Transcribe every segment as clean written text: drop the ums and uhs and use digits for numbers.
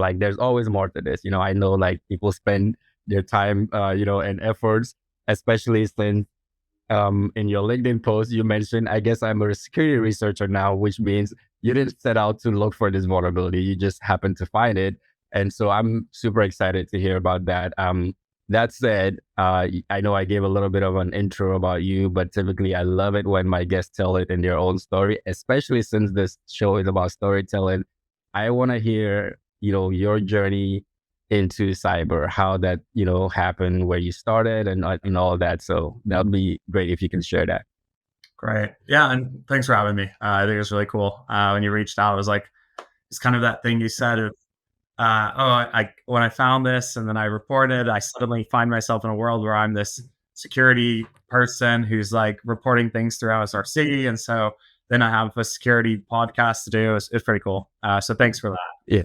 like, there's always more to this. I know like people spend their time, and efforts, especially since in your LinkedIn post, you mentioned, I guess I'm a security researcher now, which means you didn't set out to look for this vulnerability. You just happened to find it. And so I'm super excited to hear about that. That said, I know I gave a little bit of an intro about you, but typically I love it when my guests tell it in their own story, especially since this show is about storytelling. I want to hear, your journey into cyber, how that, happened, where you started and all that. So that would be great if you can share that. Great. Yeah. And thanks for having me. I think it was really cool. When you reached out, I was like, it's kind of that thing you said of, when I found this and then I reported, I suddenly find myself in a world where I'm this security person who's like reporting things through OSRC. And so then I have a security podcast to do. It's pretty cool. So thanks for that. Yeah.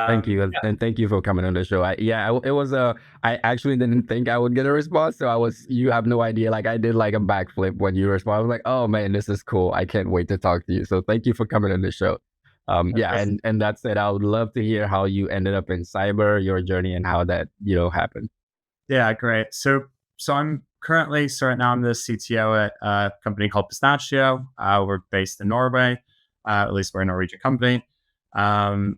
Thank you. And thank you for coming on the show. It was I actually didn't think I would get a response. So you have no idea. Like I did like a backflip when you responded. I was like, oh man, this is cool. I can't wait to talk to you. So thank you for coming on the show. And that said, I would love to hear how you ended up in cyber, your journey and how that, happened. Yeah, great. So I'm currently, right now I'm the CTO at a company called Pistachio. We're based in Norway. At least we're a Norwegian company. I'm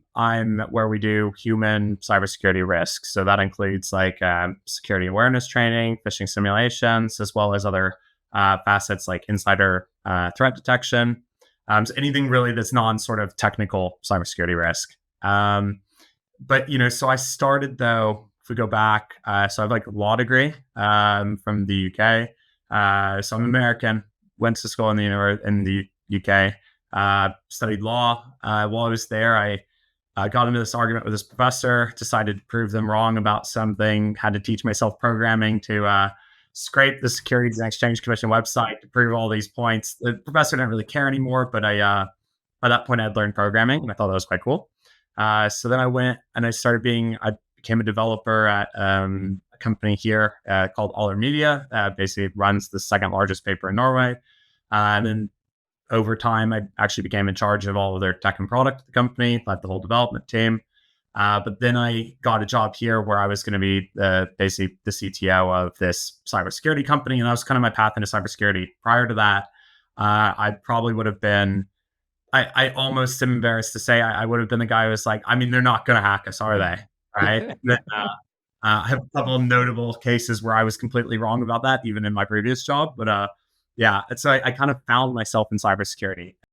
where we do human cybersecurity risks. So that includes like security awareness training, phishing simulations, as well as other facets like insider threat detection. So anything really that's non sort of technical cybersecurity risk. But so I started though, if we go back, so I have like a law degree from the UK. So I'm American, went to school in the UK. Studied law. While I was there, I got into this argument with this professor, decided to prove them wrong about something, had to teach myself programming to scrape the Securities and Exchange Commission website to prove all these points. The professor didn't really care anymore, but by that point, I'd learned programming, and I thought that was quite cool. So then I went and I became a developer at a company here called Aller Media. Basically runs the second largest paper in Norway. And then over time, I actually became in charge of all of their tech and product at the company, led the whole development team. But then I got a job here where I was going to be basically the CTO of this cybersecurity company. And that was kind of my path into cybersecurity. Prior to that, I probably would have been, I almost am embarrassed to say, I would have been the guy who was like, I mean, they're not going to hack us, are they? Right. I have a couple of notable cases where I was completely wrong about that, even in my previous job. But yeah, so I kind of found myself in cybersecurity.